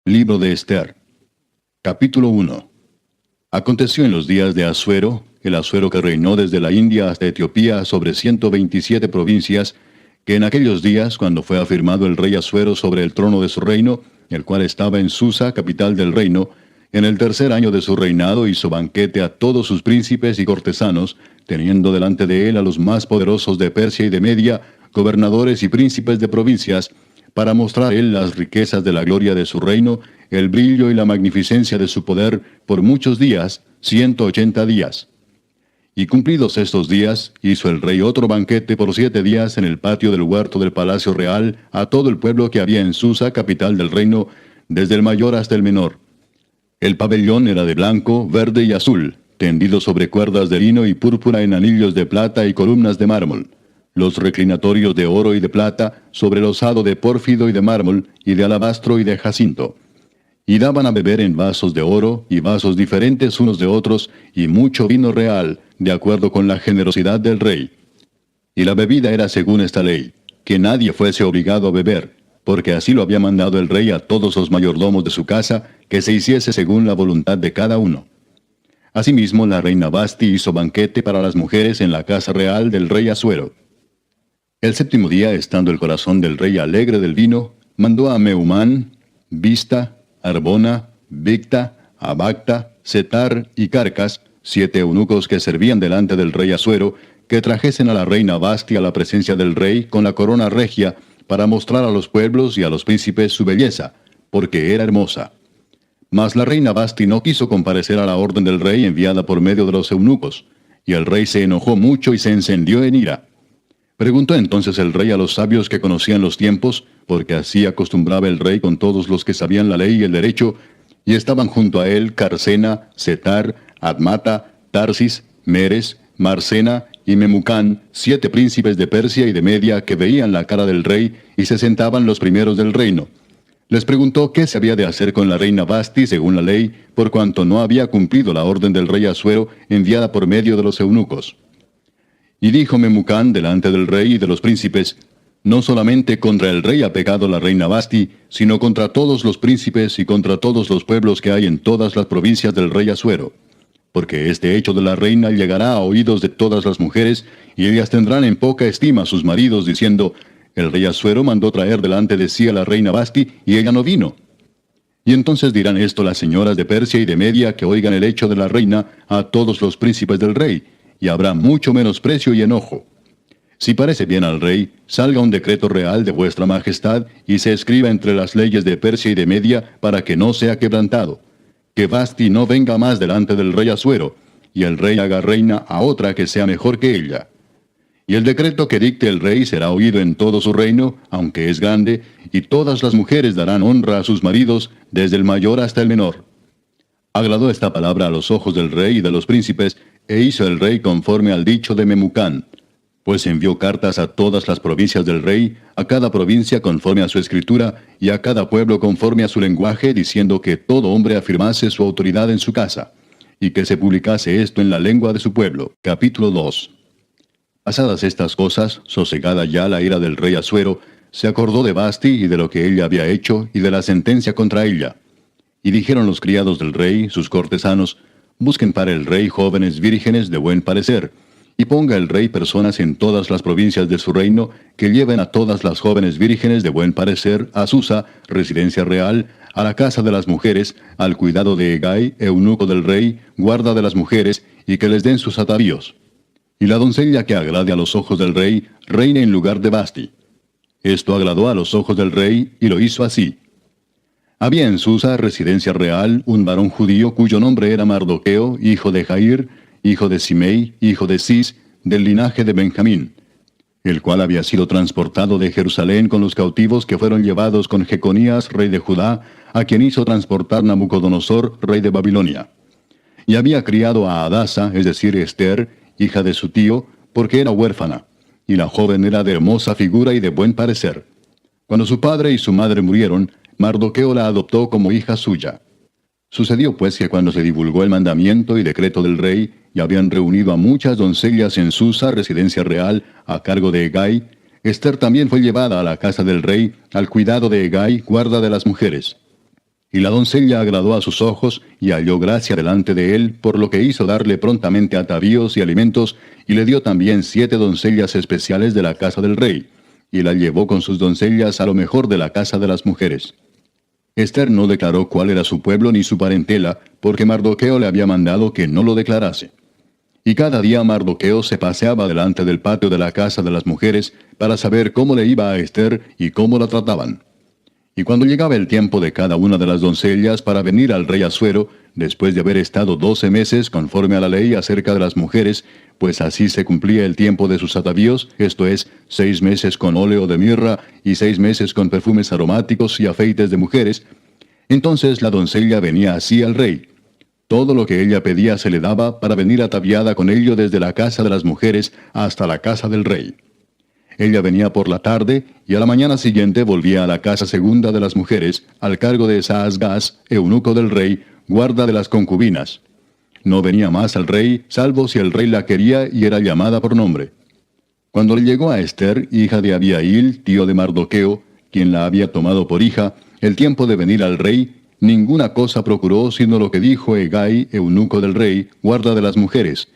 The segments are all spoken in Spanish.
Libro de Ester. Capítulo 1. Aconteció en los días de Asuero, el Asuero que reinó desde la India hasta Etiopía sobre 127 provincias, que en aquellos días, cuando fue afirmado el rey Asuero sobre el trono de su reino, el cual estaba en Susa, capital del reino, en el tercer año de su reinado hizo banquete a todos sus príncipes y cortesanos, teniendo delante de él a los más poderosos de Persia y de Media, gobernadores y príncipes de provincias, para mostrar a él las riquezas de la gloria de su reino, el brillo y la magnificencia de su poder por muchos días, 180 días. Y cumplidos estos días, hizo el rey otro banquete por 7 días en el patio del huerto del palacio real a todo el pueblo que había en Susa, capital del reino, desde el mayor hasta el menor. El pabellón era de blanco, verde y azul, tendido sobre cuerdas de lino y púrpura en anillos de plata y columnas de mármol. Los reclinatorios de oro y de plata, sobre losado de pórfido y de mármol, y de alabastro y de jacinto. Y daban a beber en vasos de oro, y vasos diferentes unos de otros, y mucho vino real, de acuerdo con la generosidad del rey. Y la bebida era según esta ley, que nadie fuese obligado a beber, porque así lo había mandado el rey a todos los mayordomos de su casa, que se hiciese según la voluntad de cada uno. Asimismo, la reina Vasti hizo banquete para las mujeres en la casa real del rey Asuero. El séptimo día, estando el corazón del rey alegre del vino, mandó a Mehumán, Bista, Arbona, Bigta, Abagta, Setar y Carcas, 7 eunucos que servían delante del rey Asuero, que trajesen a la reina Vasti a la presencia del rey con la corona regia, para mostrar a los pueblos y a los príncipes su belleza, porque era hermosa. Mas la reina Vasti no quiso comparecer a la orden del rey enviada por medio de los eunucos, y el rey se enojó mucho y se encendió en ira. Preguntó entonces el rey a los sabios que conocían los tiempos, porque así acostumbraba el rey con todos los que sabían la ley y el derecho, y estaban junto a él Carsena, Setar, Admata, Tarsis, Meres, Marsena y Memucán, 7 príncipes de Persia y de Media que veían la cara del rey y se sentaban los primeros del reino. Les preguntó qué se había de hacer con la reina Vasti según la ley, por cuanto no había cumplido la orden del rey Asuero enviada por medio de los eunucos. Y dijo Memucán delante del rey y de los príncipes: no solamente contra el rey ha pecado la reina Vasti, sino contra todos los príncipes y contra todos los pueblos que hay en todas las provincias del rey Asuero. Porque este hecho de la reina llegará a oídos de todas las mujeres, y ellas tendrán en poca estima a sus maridos, diciendo: el rey Asuero mandó traer delante de sí a la reina Vasti, y ella no vino. Y entonces dirán esto las señoras de Persia y de Media que oigan el hecho de la reina a todos los príncipes del rey, y habrá mucho menosprecio y enojo. Si parece bien al rey, salga un decreto real de vuestra majestad, y se escriba entre las leyes de Persia y de Media, para que no sea quebrantado. Que Vasti no venga más delante del rey Asuero, y el rey haga reina a otra que sea mejor que ella. Y el decreto que dicte el rey será oído en todo su reino, aunque es grande, y todas las mujeres darán honra a sus maridos, desde el mayor hasta el menor. Agradó esta palabra a los ojos del rey y de los príncipes, e hizo el rey conforme al dicho de Memucán. Pues envió cartas a todas las provincias del rey, a cada provincia conforme a su escritura, y a cada pueblo conforme a su lenguaje, diciendo que todo hombre afirmase su autoridad en su casa, y que se publicase esto en la lengua de su pueblo. Capítulo 2. Pasadas estas cosas, sosegada ya la ira del rey Asuero, se acordó de Vasti y de lo que ella había hecho, y de la sentencia contra ella. Y dijeron los criados del rey, sus cortesanos: busquen para el rey jóvenes vírgenes de buen parecer, y ponga el rey personas en todas las provincias de su reino, que lleven a todas las jóvenes vírgenes de buen parecer a Susa, residencia real, a la casa de las mujeres, al cuidado de Hegai, eunuco del rey, guarda de las mujeres, y que les den sus atavíos. Y la doncella que agrade a los ojos del rey, reine en lugar de Vasti. Esto agradó a los ojos del rey, y lo hizo así. Había en Susa, residencia real, un varón judío cuyo nombre era Mardoqueo, hijo de Jair, hijo de Simei, hijo de Cis, del linaje de Benjamín, el cual había sido transportado de Jerusalén con los cautivos que fueron llevados con Jeconías, rey de Judá, a quien hizo transportar Nabucodonosor, rey de Babilonia. Y había criado a Adasa, es decir, Ester, hija de su tío, porque era huérfana, y la joven era de hermosa figura y de buen parecer. Cuando su padre y su madre murieron, Mardoqueo la adoptó como hija suya. Sucedió pues que cuando se divulgó el mandamiento y decreto del rey, y habían reunido a muchas doncellas en Susa, residencia real, a cargo de Hegai, Ester también fue llevada a la casa del rey, al cuidado de Hegai, guarda de las mujeres. Y la doncella agradó a sus ojos, y halló gracia delante de él, por lo que hizo darle prontamente atavíos y alimentos, y le dio también 7 doncellas especiales de la casa del rey, y la llevó con sus doncellas a lo mejor de la casa de las mujeres. Ester no declaró cuál era su pueblo ni su parentela, porque Mardoqueo le había mandado que no lo declarase. Y cada día Mardoqueo se paseaba delante del patio de la casa de las mujeres para saber cómo le iba a Ester y cómo la trataban. Y cuando llegaba el tiempo de cada una de las doncellas para venir al rey Asuero, después de haber estado 12 meses conforme a la ley acerca de las mujeres, pues así se cumplía el tiempo de sus atavíos, esto es, 6 meses con óleo de mirra y 6 meses con perfumes aromáticos y afeites de mujeres, entonces la doncella venía así al rey. Todo lo que ella pedía se le daba para venir ataviada con ello desde la casa de las mujeres hasta la casa del rey. Ella venía por la tarde, y a la mañana siguiente volvía a la casa segunda de las mujeres, al cargo de Saasgaz, eunuco del rey, guarda de las concubinas. No venía más al rey, salvo si el rey la quería y era llamada por nombre. Cuando le llegó a Ester, hija de Abiail, tío de Mardoqueo, quien la había tomado por hija, el tiempo de venir al rey, ninguna cosa procuró sino lo que dijo Hegai, eunuco del rey, guarda de las mujeres,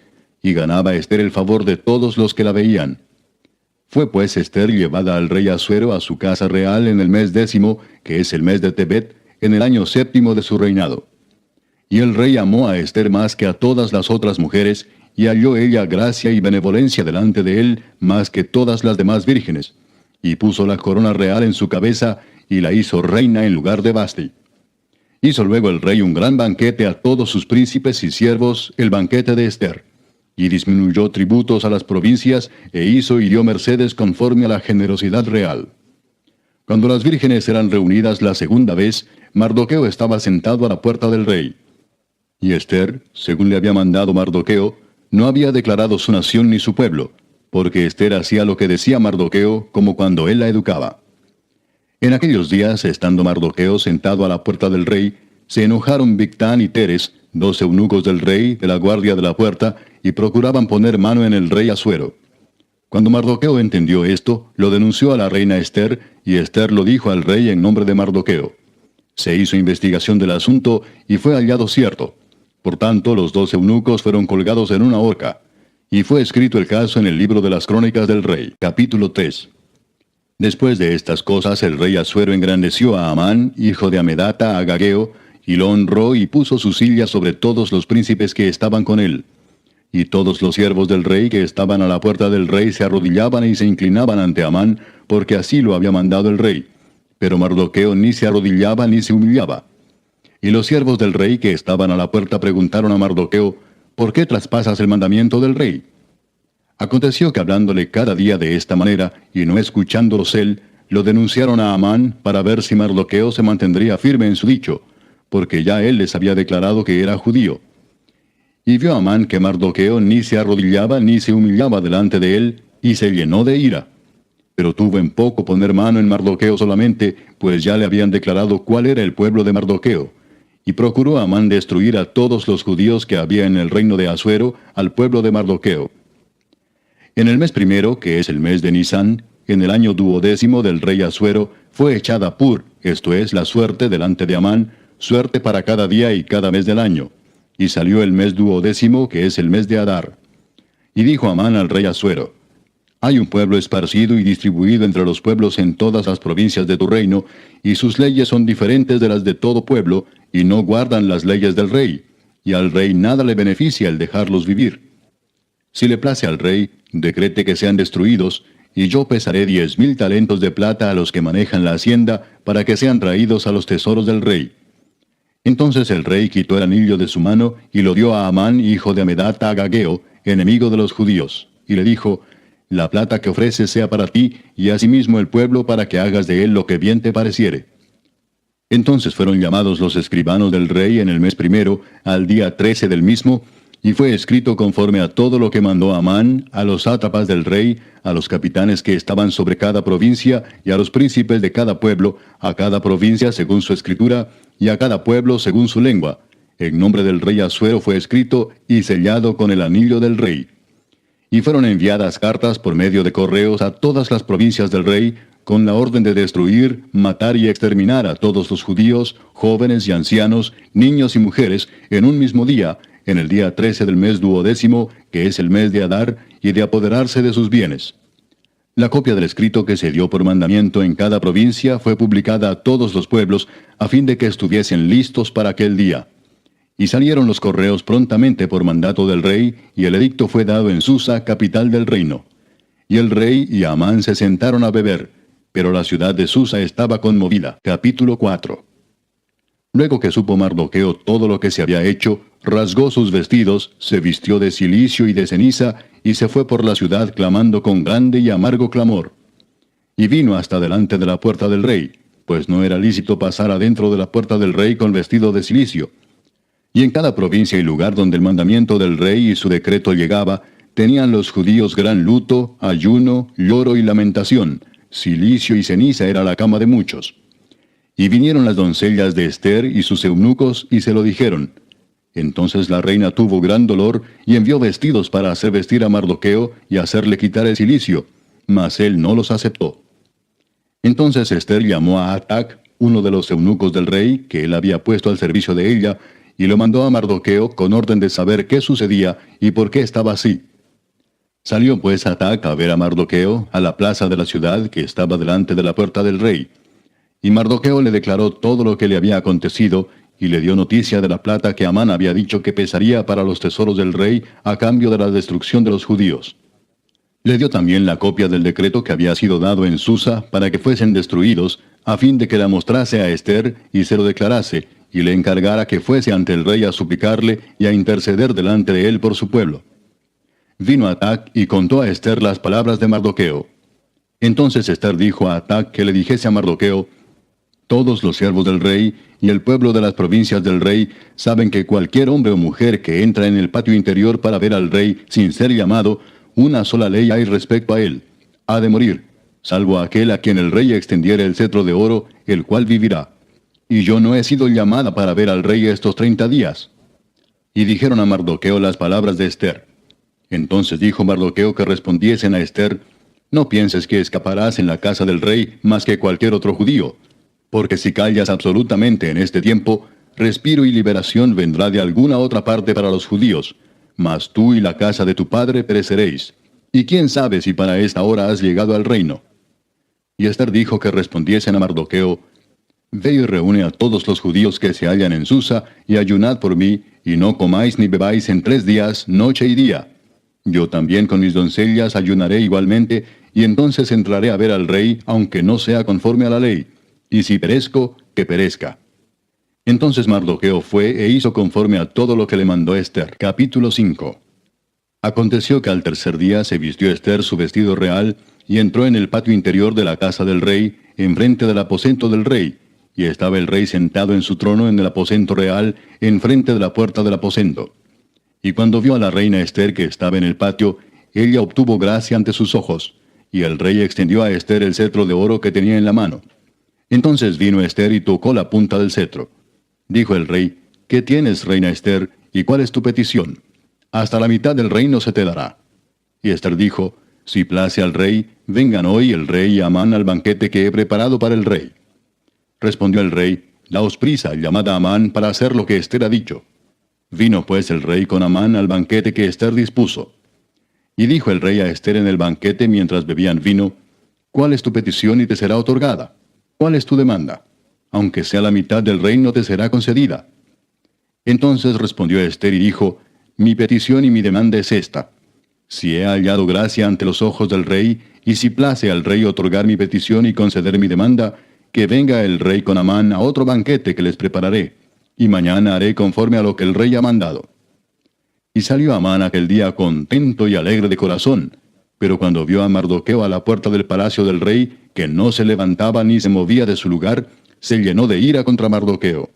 y ganaba Ester el favor de todos los que la veían. Fue pues Ester llevada al rey Asuero a su casa real en el mes 10, que es el mes de Tebet, en el año 7 de su reinado. Y el rey amó a Ester más que a todas las otras mujeres, y halló ella gracia y benevolencia delante de él más que todas las demás vírgenes, y puso la corona real en su cabeza, y la hizo reina en lugar de Vasti. Hizo luego el rey un gran banquete a todos sus príncipes y siervos, el banquete de Ester. Y disminuyó tributos a las provincias, e hizo y dio mercedes conforme a la generosidad real. Cuando las vírgenes eran reunidas la segunda vez, Mardoqueo estaba sentado a la puerta del rey. Y Ester, según le había mandado Mardoqueo, no había declarado su nación ni su pueblo, porque Ester hacía lo que decía Mardoqueo, como cuando él la educaba. En aquellos días, estando Mardoqueo sentado a la puerta del rey, se enojaron Bigtán y Teres, 2 eunucos del rey, de la guardia de la puerta, y procuraban poner mano en el rey Asuero. Cuando Mardoqueo entendió esto, lo denunció a la reina Ester, y Ester lo dijo al rey en nombre de Mardoqueo. Se hizo investigación del asunto, y fue hallado cierto. Por tanto, los 2 eunucos fueron colgados en una horca. Y fue escrito el caso en el libro de las crónicas del rey. Capítulo 3. Después de estas cosas, el rey Asuero engrandeció a Amán, hijo de Amedata, agageo, y lo honró y puso su silla sobre todos los príncipes que estaban con él. Y todos los siervos del rey que estaban a la puerta del rey se arrodillaban y se inclinaban ante Amán, porque así lo había mandado el rey. Pero Mardoqueo ni se arrodillaba ni se humillaba. Y los siervos del rey que estaban a la puerta preguntaron a Mardoqueo, ¿por qué traspasas el mandamiento del rey? Aconteció que hablándole cada día de esta manera, y no escuchándolos él, lo denunciaron a Amán para ver si Mardoqueo se mantendría firme en su dicho, porque ya él les había declarado que era judío. Y vio Amán que Mardoqueo ni se arrodillaba ni se humillaba delante de él, y se llenó de ira. Pero tuvo en poco poner mano en Mardoqueo solamente, pues ya le habían declarado cuál era el pueblo de Mardoqueo. Y procuró Amán destruir a todos los judíos que había en el reino de Asuero, al pueblo de Mardoqueo. En el mes primero, que es el mes de Nisán, en el año 12 del rey Asuero, fue echada Pur, esto es, la suerte delante de Amán, suerte para cada día y cada mes del año. Y salió el mes 12, que es el mes de Adar. Y dijo Amán al rey Asuero, hay un pueblo esparcido y distribuido entre los pueblos en todas las provincias de tu reino, y sus leyes son diferentes de las de todo pueblo, y no guardan las leyes del rey, y al rey nada le beneficia el dejarlos vivir. Si le place al rey, decrete que sean destruidos, y yo pesaré 10,000 talentos de plata a los que manejan la hacienda, para que sean traídos a los tesoros del rey. Entonces el rey quitó el anillo de su mano, y lo dio a Amán, hijo de Amedata, agageo, enemigo de los judíos, y le dijo, la plata que ofreces sea para ti, y asimismo el pueblo para que hagas de él lo que bien te pareciere. Entonces fueron llamados los escribanos del rey en el mes primero, al día 13 del mismo, y fue escrito conforme a todo lo que mandó Amán, a los sátrapas del rey, a los capitanes que estaban sobre cada provincia, y a los príncipes de cada pueblo, a cada provincia según su escritura, y a cada pueblo según su lengua. En nombre del rey Asuero fue escrito y sellado con el anillo del rey. Y fueron enviadas cartas por medio de correos a todas las provincias del rey, con la orden de destruir, matar y exterminar a todos los judíos, jóvenes y ancianos, niños y mujeres, en un mismo día, en el día 13 del mes 12º, que es el mes de Adar, y de apoderarse de sus bienes. La copia del escrito que se dio por mandamiento en cada provincia fue publicada a todos los pueblos, a fin de que estuviesen listos para aquel día. Y salieron los correos prontamente por mandato del rey, y el edicto fue dado en Susa, capital del reino. Y el rey y Amán se sentaron a beber, pero la ciudad de Susa estaba conmovida. Capítulo 4. Luego que supo Mardoqueo todo lo que se había hecho, rasgó sus vestidos, se vistió de cilicio y de ceniza, y se fue por la ciudad clamando con grande y amargo clamor. Y vino hasta delante de la puerta del rey, pues no era lícito pasar adentro de la puerta del rey con vestido de cilicio. Y en cada provincia y lugar donde el mandamiento del rey y su decreto llegaba, tenían los judíos gran luto, ayuno, lloro y lamentación. Cilicio y ceniza era la cama de muchos. Y vinieron las doncellas de Ester y sus eunucos, y se lo dijeron. Entonces la reina tuvo gran dolor, y envió vestidos para hacer vestir a Mardoqueo, y hacerle quitar el cilicio, mas él no los aceptó. Entonces Ester llamó a Atac, uno de los eunucos del rey, que él había puesto al servicio de ella, y lo mandó a Mardoqueo con orden de saber qué sucedía, y por qué estaba así. Salió pues Atac a ver a Mardoqueo, a la plaza de la ciudad, que estaba delante de la puerta del rey. Y Mardoqueo le declaró todo lo que le había acontecido, y le dio noticia de la plata que Amán había dicho que pesaría para los tesoros del rey a cambio de la destrucción de los judíos. Le dio también la copia del decreto que había sido dado en Susa para que fuesen destruidos, a fin de que la mostrase a Ester y se lo declarase, y le encargara que fuese ante el rey a suplicarle y a interceder delante de él por su pueblo. Vino Atac y contó a Ester las palabras de Mardoqueo. Entonces Ester dijo a Atac que le dijese a Mardoqueo: todos los siervos del rey y el pueblo de las provincias del rey saben que cualquier hombre o mujer que entra en el patio interior para ver al rey sin ser llamado, una sola ley hay respecto a él: ha de morir, salvo aquel a quien el rey extendiere el cetro de oro, el cual vivirá. Y yo no he sido llamada para ver al rey estos 30 días. Y dijeron a Mardoqueo las palabras de Ester. Entonces dijo Mardoqueo que respondiesen a Ester: no pienses que escaparás en la casa del rey más que cualquier otro judío, porque si callas absolutamente en este tiempo, respiro y liberación vendrá de alguna otra parte para los judíos, mas tú y la casa de tu padre pereceréis. Y quién sabe si para esta hora has llegado al reino. Y Ester dijo que respondiesen a Mardoqueo: ve y reúne a todos los judíos que se hallan en Susa, y ayunad por mí, y no comáis ni bebáis en 3 días, noche y día. Yo también con mis doncellas ayunaré igualmente, y entonces entraré a ver al rey, aunque no sea conforme a la ley. Y si perezco, que perezca. Entonces Mardoqueo fue e hizo conforme a todo lo que le mandó Ester. Capítulo 5. Aconteció que al tercer día se vistió Ester su vestido real, y entró en el patio interior de la casa del rey, enfrente del aposento del rey, y estaba el rey sentado en su trono en el aposento real, enfrente de la puerta del aposento. Y cuando vio a la reina Ester que estaba en el patio, ella obtuvo gracia ante sus ojos, y el rey extendió a Ester el cetro de oro que tenía en la mano. Entonces vino Ester y tocó la punta del cetro. Dijo el rey: ¿qué tienes, reina Ester, y cuál es tu petición? Hasta la mitad del reino se te dará. Y Ester dijo: si place al rey, vengan hoy el rey y Amán al banquete que he preparado para el rey. Respondió el rey: daos prisa, llamad a Amán para hacer lo que Ester ha dicho. Vino pues el rey con Amán al banquete que Ester dispuso. Y dijo el rey a Ester en el banquete mientras bebían vino: ¿cuál es tu petición y te será otorgada? ¿Cuál es tu demanda? Aunque sea la mitad del reino te será concedida. Entonces respondió Ester y dijo: mi petición y mi demanda es esta: si he hallado gracia ante los ojos del rey, y si place al rey otorgar mi petición y conceder mi demanda, que venga el rey con Amán a otro banquete que les prepararé, y mañana haré conforme a lo que el rey ha mandado. Y salió Amán aquel día contento y alegre de corazón, pero cuando vio a Mardoqueo a la puerta del palacio del rey, que no se levantaba ni se movía de su lugar, se llenó de ira contra Mardoqueo.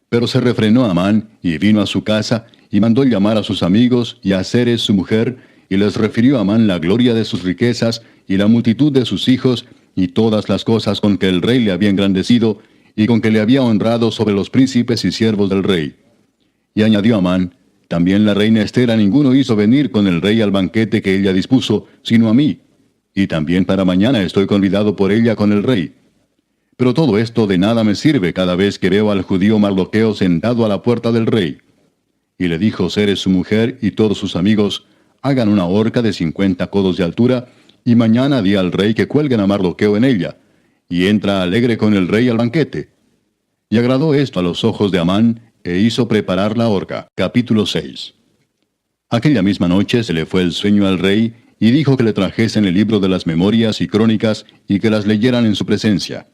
Pero se refrenó Amán, y vino a su casa, y mandó llamar a sus amigos y a Zeres su mujer, y les refirió a Amán la gloria de sus riquezas, y la multitud de sus hijos, y todas las cosas con que el rey le había engrandecido, y con que le había honrado sobre los príncipes y siervos del rey. Y añadió Amán: también la reina Ester a ninguno hizo venir con el rey al banquete que ella dispuso, sino a mí. y también para mañana estoy convidado por ella con el rey. Pero todo esto de nada me sirve cada vez que veo al judío Mardoqueo sentado a la puerta del rey. Y le dijo Zeres su mujer y todos sus amigos, hagan una horca de 50 codos de altura, y mañana di al rey que cuelguen a Mardoqueo en ella, y entra alegre con el rey al banquete. Y agradó esto a los ojos de Amán, e hizo preparar la horca. Capítulo 6. Aquella misma noche se le fue el sueño al rey, y dijo que le trajesen el libro de las memorias y crónicas, y que las leyeran en su presencia.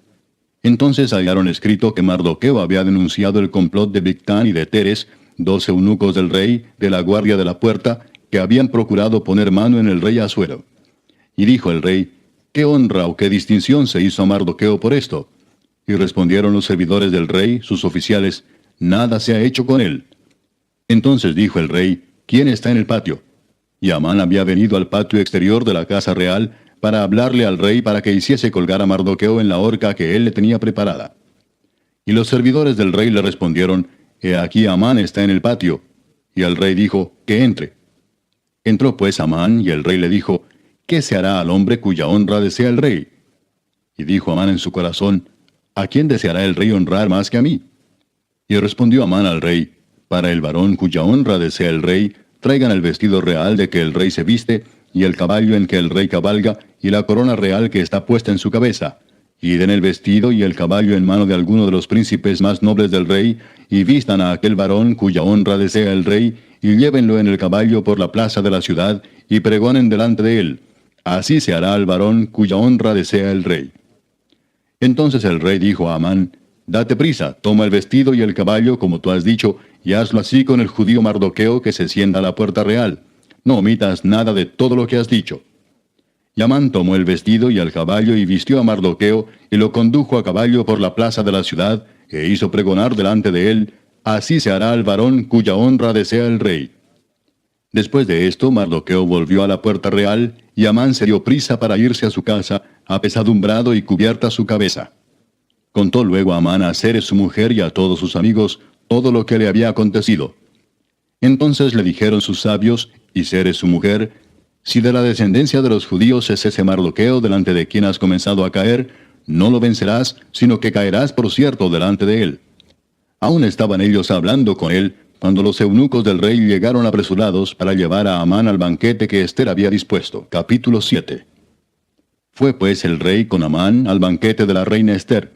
Entonces hallaron escrito que Mardoqueo había denunciado el complot de Bigtán y de Teres, 2 eunucos del rey, de la guardia de la puerta, que habían procurado poner mano en el rey Asuero. Y dijo el rey, ¿qué honra o qué distinción se hizo a Mardoqueo por esto? Y respondieron los servidores del rey, sus oficiales, nada se ha hecho con él. Entonces dijo el rey, ¿quién está en el patio? Y Amán había venido al patio exterior de la casa real, para hablarle al rey para que hiciese colgar a Mardoqueo en la horca que él le tenía preparada. Y los servidores del rey le respondieron, he aquí Amán está en el patio. Y el rey dijo, que entre. Entró pues Amán, y el rey le dijo, ¿qué se hará al hombre cuya honra desea el rey? Y dijo Amán en su corazón, ¿a quién deseará el rey honrar más que a mí? Y respondió Amán al rey, para el varón cuya honra desea el rey, traigan el vestido real de que el rey se viste, y el caballo en que el rey cabalga, y la corona real que está puesta en su cabeza. Y den el vestido y el caballo en mano de alguno de los príncipes más nobles del rey, y vistan a aquel varón cuya honra desea el rey, y llévenlo en el caballo por la plaza de la ciudad, y pregonen delante de él. Así se hará al varón cuya honra desea el rey. Entonces el rey dijo a Amán, date prisa, toma el vestido y el caballo, como tú has dicho, y hazlo así con el judío Mardoqueo que se sienta a la puerta real. No omitas nada de todo lo que has dicho. Y Amán tomó el vestido y el caballo y vistió a Mardoqueo, y lo condujo a caballo por la plaza de la ciudad, e hizo pregonar delante de él, así se hará al varón cuya honra desea el rey. Después de esto, Mardoqueo volvió a la puerta real, y Amán se dio prisa para irse a su casa, apesadumbrado y cubierta su cabeza. Contó luego Amán a Zeres su mujer y a todos sus amigos todo lo que le había acontecido. Entonces le dijeron sus sabios, y Zeres su mujer, si de la descendencia de los judíos es ese Mardoqueo delante de quien has comenzado a caer, no lo vencerás, sino que caerás por cierto delante de él. Aún estaban ellos hablando con él, cuando los eunucos del rey llegaron apresurados para llevar a Amán al banquete que Ester había dispuesto. Capítulo 7. Fue pues el rey con Amán al banquete de la reina Ester.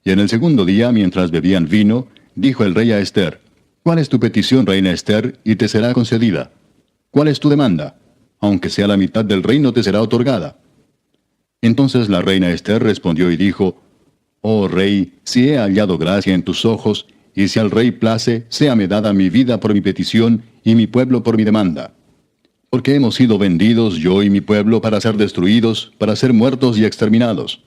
Y en el segundo día, mientras bebían vino, dijo el rey a Ester, ¿cuál es tu petición, reina Ester, y te será concedida? ¿Cuál es tu demanda? Aunque sea la mitad del reino te será otorgada. Entonces la reina Ester respondió y dijo, oh rey, si he hallado gracia en tus ojos, y si al rey place, séame dada mi vida por mi petición, y mi pueblo por mi demanda. Porque hemos sido vendidos, yo y mi pueblo, para ser destruidos, para ser muertos y exterminados.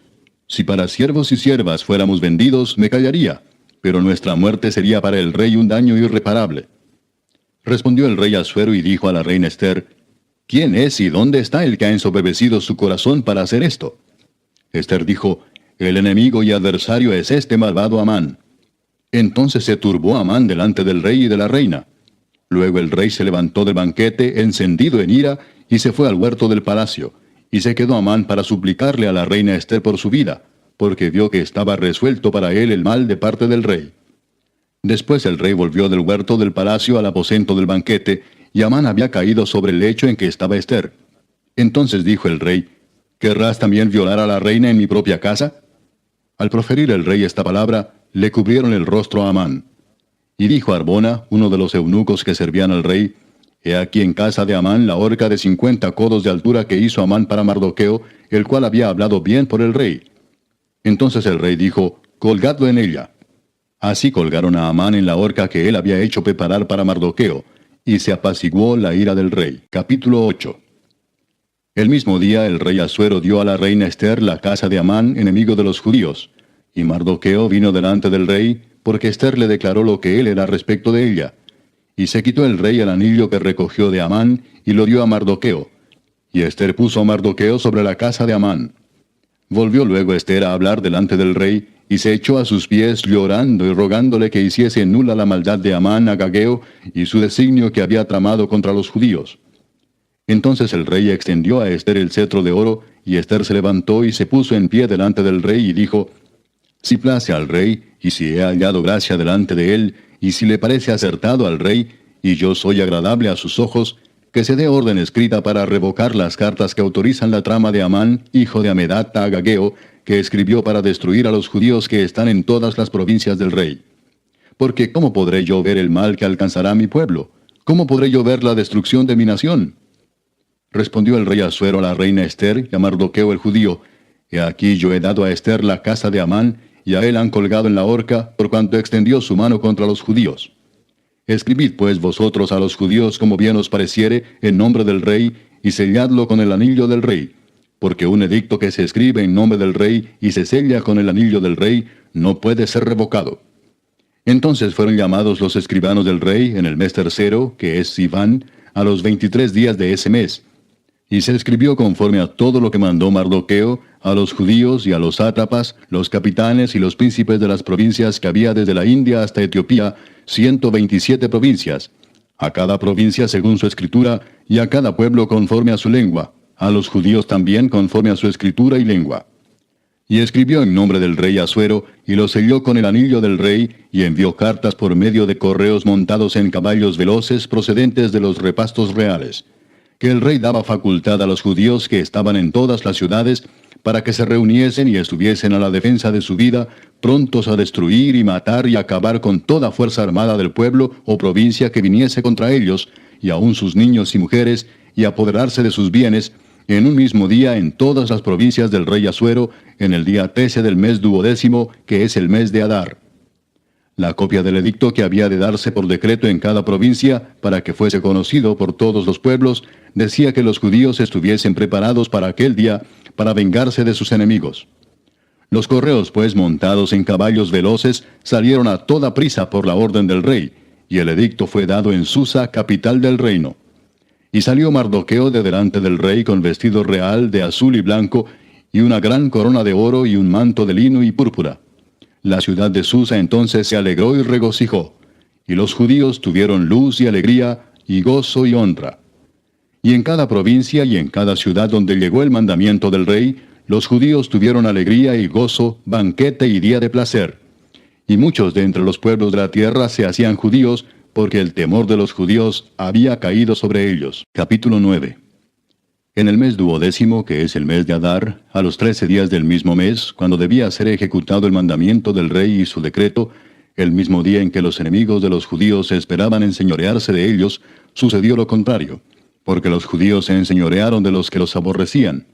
Si para siervos y siervas fuéramos vendidos, me callaría, pero nuestra muerte sería para el rey un daño irreparable. Respondió el rey Asuero y dijo a la reina Ester, ¿quién es y dónde está el que ha ensoberbecido su corazón para hacer esto? Ester dijo, el enemigo y adversario es este malvado Amán. Entonces se turbó Amán delante del rey y de la reina. Luego el rey se levantó del banquete, encendido en ira, y se fue al huerto del palacio, y se quedó Amán para suplicarle a la reina Ester por su vida, porque vio que estaba resuelto para él el mal de parte del rey. Después el rey volvió del huerto del palacio al aposento del banquete, y Amán había caído sobre el lecho en que estaba Ester. Entonces dijo el rey, ¿querrás también violar a la reina en mi propia casa? Al proferir el rey esta palabra, le cubrieron el rostro a Amán. Y dijo Arbona, uno de los eunucos que servían al rey, he aquí en casa de Amán la horca de 50 codos de altura que hizo Amán para Mardoqueo, el cual había hablado bien por el rey. Entonces el rey dijo, colgadlo en ella. Así colgaron a Amán en la horca que él había hecho preparar para Mardoqueo, y se apaciguó la ira del rey. Capítulo 8. El mismo día el rey Asuero dio a la reina Ester la casa de Amán, enemigo de los judíos. Y Mardoqueo vino delante del rey, porque Ester le declaró lo que él era respecto de ella. Y se quitó el rey el anillo que recogió de Amán, y lo dio a Mardoqueo. Y Ester puso a Mardoqueo sobre la casa de Amán. Volvió luego Ester a hablar delante del rey, y se echó a sus pies llorando y rogándole que hiciese nula la maldad de Amán agageo y su designio que había tramado contra los judíos. Entonces el rey extendió a Ester el cetro de oro, y Ester se levantó y se puso en pie delante del rey y dijo: Si place al rey, y si he hallado gracia delante de él, y si le parece acertado al rey, y yo soy agradable a sus ojos, que se dé orden escrita para revocar las cartas que autorizan la trama de Amán, hijo de Hamedata Agageo, que escribió para destruir a los judíos que están en todas las provincias del rey. Porque ¿cómo podré yo ver el mal que alcanzará a mi pueblo? ¿Cómo podré yo ver la destrucción de mi nación? Respondió el rey Asuero a la reina Ester y a Mardoqueo el judío: He aquí yo he dado a Ester la casa de Amán, y a él han colgado en la horca, por cuanto extendió su mano contra los judíos. Escribid pues vosotros a los judíos como bien os pareciere, en nombre del rey, y selladlo con el anillo del rey. Porque un edicto que se escribe en nombre del rey y se sella con el anillo del rey, no puede ser revocado. Entonces fueron llamados los escribanos del rey en el mes tercero, que es Sivan, a los 23 días de ese mes. Y se escribió conforme a todo lo que mandó Mardoqueo, a los judíos y a los sátrapas, los capitanes y los príncipes de las provincias que había desde la India hasta Etiopía, 127 provincias, a cada provincia según su escritura, y a cada pueblo conforme a su lengua, a los judíos también conforme a su escritura y lengua. Y escribió en nombre del rey Asuero, y lo selló con el anillo del rey, y envió cartas por medio de correos montados en caballos veloces procedentes de los repastos reales, que el rey daba facultad a los judíos que estaban en todas las ciudades, para que se reuniesen y estuviesen a la defensa de su vida, prontos a destruir y matar y acabar con toda fuerza armada del pueblo o provincia que viniese contra ellos, y aun sus niños y mujeres, y apoderarse de sus bienes, en un mismo día en todas las provincias del rey Asuero, en el día 13 del mes 12º, que es el mes de Adar. La copia del edicto que había de darse por decreto en cada provincia, para que fuese conocido por todos los pueblos, decía que los judíos estuviesen preparados para aquel día, para vengarse de sus enemigos. Los correos, pues, montados en caballos veloces, salieron a toda prisa por la orden del rey, y el edicto fue dado en Susa, capital del reino. Y salió Mardoqueo de delante del rey con vestido real de azul y blanco, y una gran corona de oro y un manto de lino y púrpura. La ciudad de Susa entonces se alegró y regocijó, y los judíos tuvieron luz y alegría, y gozo y honra. Y en cada provincia y en cada ciudad donde llegó el mandamiento del rey, los judíos tuvieron alegría y gozo, banquete y día de placer. Y muchos de entre los pueblos de la tierra se hacían judíos, porque el temor de los judíos había caído sobre ellos. Capítulo 9. En el mes 12º, que es el mes de Adar, a los 13 días del mismo mes, cuando debía ser ejecutado el mandamiento del rey y su decreto, el mismo día en que los enemigos de los judíos esperaban enseñorearse de ellos, sucedió lo contrario, porque los judíos se enseñorearon de los que los aborrecían.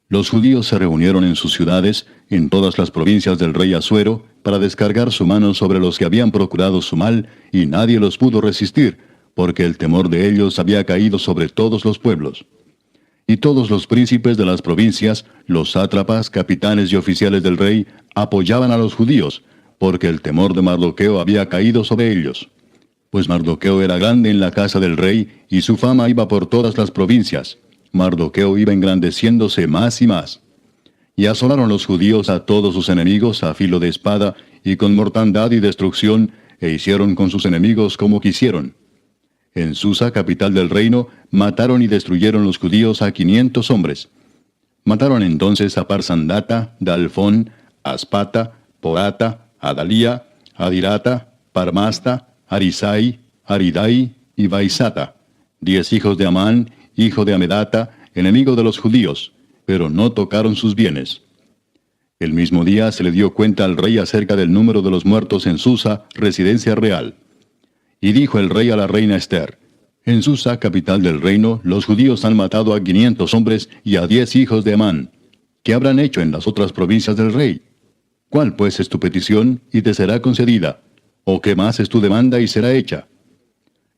Los judíos se reunieron en sus ciudades, en todas las provincias del rey Asuero, para descargar su mano sobre los que habían procurado su mal, y nadie los pudo resistir, porque el temor de ellos había caído sobre todos los pueblos. Y todos los príncipes de las provincias, los sátrapas, capitanes y oficiales del rey, apoyaban a los judíos, porque el temor de Mardoqueo había caído sobre ellos. Pues Mardoqueo era grande en la casa del rey, y su fama iba por todas las provincias. Mardoqueo iba engrandeciéndose más y más. Y asolaron los judíos a todos sus enemigos a filo de espada, y con mortandad y destrucción, e hicieron con sus enemigos como quisieron. En Susa, capital del reino, mataron y destruyeron los judíos a 500 hombres. Mataron entonces a Parsandata, Dalfón, Aspata, Porata, Adalía, Adirata, Parmasta, Arisai, Aridai y Baisata, 10 hijos de Amán, hijo de Hamedata, enemigo de los judíos, pero no tocaron sus bienes. El mismo día se le dio cuenta al rey acerca del número de los muertos en Susa, residencia real. Y dijo el rey a la reina Ester: En Susa, capital del reino, los judíos han matado a 500 hombres y a 10 hijos de Amán. ¿Qué habrán hecho en las otras provincias del rey? ¿Cuál pues es tu petición y te será concedida? ¿O qué más es tu demanda y será hecha?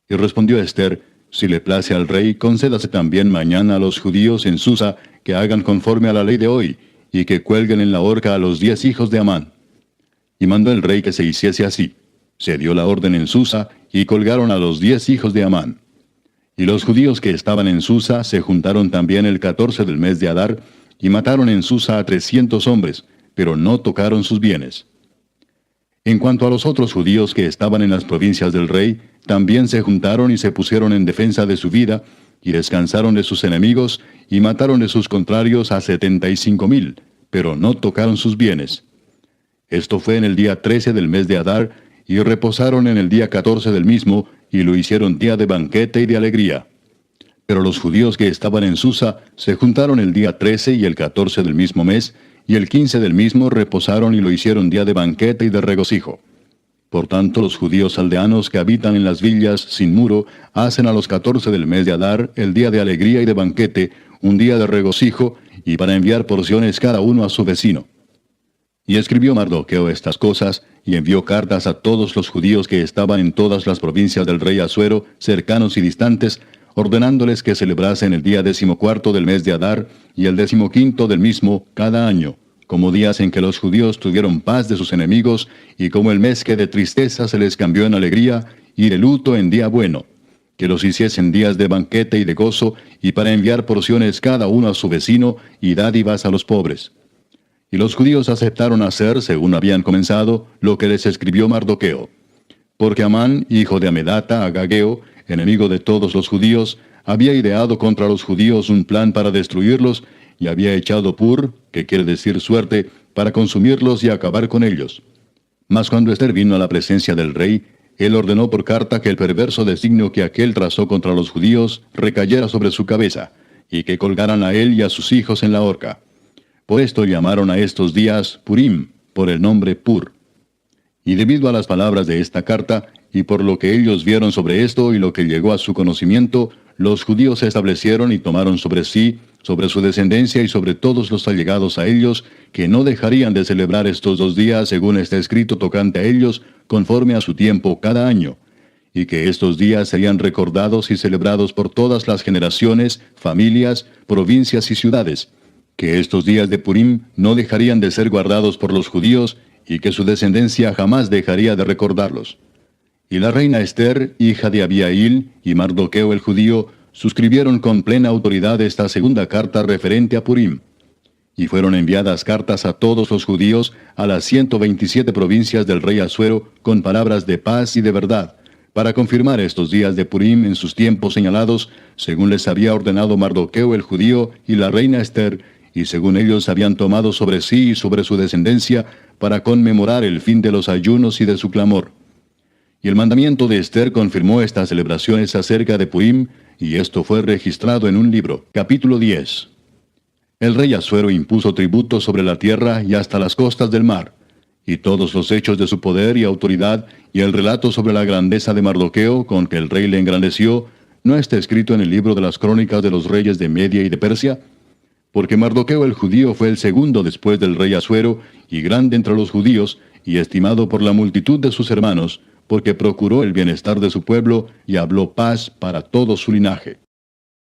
Y respondió Ester: Si le place al rey, concédase también mañana a los judíos en Susa que hagan conforme a la ley de hoy, y que cuelguen en la horca a los 10 hijos de Amán. Y mandó el rey que se hiciese así. Se dio la orden en Susa, y colgaron a los 10 hijos de Amán. Y los judíos que estaban en Susa se juntaron también el 14 del mes de Adar, y mataron en Susa a 300 hombres, pero no tocaron sus bienes. En cuanto a los otros judíos que estaban en las provincias del rey, también se juntaron y se pusieron en defensa de su vida, y descansaron de sus enemigos, y mataron de sus contrarios a 75,000, pero no tocaron sus bienes. Esto fue en el día 13 del mes de Adar, y reposaron en el día 14 del mismo, y lo hicieron día de banquete y de alegría. Pero los judíos que estaban en Susa se juntaron el día 13 y el 14 del mismo mes, y el 15 del mismo reposaron y lo hicieron día de banquete y de regocijo. Por tanto, los judíos aldeanos que habitan en las villas sin muro hacen a los 14 del mes de Adar el día de alegría y de banquete, un día de regocijo, y para enviar porciones cada uno a su vecino. Y escribió Mardoqueo estas cosas, y envió cartas a todos los judíos que estaban en todas las provincias del rey Asuero, cercanos y distantes, ordenándoles que celebrasen el día 14 del mes de Adar, y el 15 del mismo cada año, como días en que los judíos tuvieron paz de sus enemigos, y como el mes que de tristeza se les cambió en alegría, y de luto en día bueno, que los hiciesen días de banquete y de gozo, y para enviar porciones cada uno a su vecino, y dádivas a los pobres. Y los judíos aceptaron hacer, según habían comenzado, lo que les escribió Mardoqueo. Porque Amán, hijo de Amedata, agageo, enemigo de todos los judíos, había ideado contra los judíos un plan para destruirlos, y había echado pur, que quiere decir suerte, para consumirlos y acabar con ellos. Mas cuando Ester vino a la presencia del rey, él ordenó por carta que el perverso designio que aquél trazó contra los judíos recayera sobre su cabeza, y que colgaran a él y a sus hijos en la horca. Por esto llamaron a estos días Purim, por el nombre Pur. Y debido a las palabras de esta carta, y por lo que ellos vieron sobre esto y lo que llegó a su conocimiento, los judíos se establecieron y tomaron sobre sí, sobre su descendencia y sobre todos los allegados a ellos, que no dejarían de celebrar estos 2 días según está escrito tocante a ellos, conforme a su tiempo cada año, y que estos días serían recordados y celebrados por todas las generaciones, familias, provincias y ciudades, que estos días de Purim no dejarían de ser guardados por los judíos, y que su descendencia jamás dejaría de recordarlos. Y la reina Ester, hija de Abihail, y Mardoqueo el judío, suscribieron con plena autoridad esta segunda carta referente a Purim. Y fueron enviadas cartas a todos los judíos, a las 127 provincias del rey Asuero, con palabras de paz y de verdad, para confirmar estos días de Purim en sus tiempos señalados, según les había ordenado Mardoqueo el judío y la reina Ester, y según ellos habían tomado sobre sí y sobre su descendencia, para conmemorar el fin de los ayunos y de su clamor. Y el mandamiento de Ester confirmó estas celebraciones acerca de Purim, y esto fue registrado en un libro. Capítulo 10. El rey Asuero impuso tributo sobre la tierra y hasta las costas del mar, y todos los hechos de su poder y autoridad, y el relato sobre la grandeza de Mardoqueo, con que el rey le engrandeció, ¿no está escrito en el libro de las crónicas de los reyes de Media y de Persia? Porque Mardoqueo el judío fue el segundo después del rey Asuero, y grande entre los judíos, y estimado por la multitud de sus hermanos, porque procuró el bienestar de su pueblo, y habló paz para todo su linaje.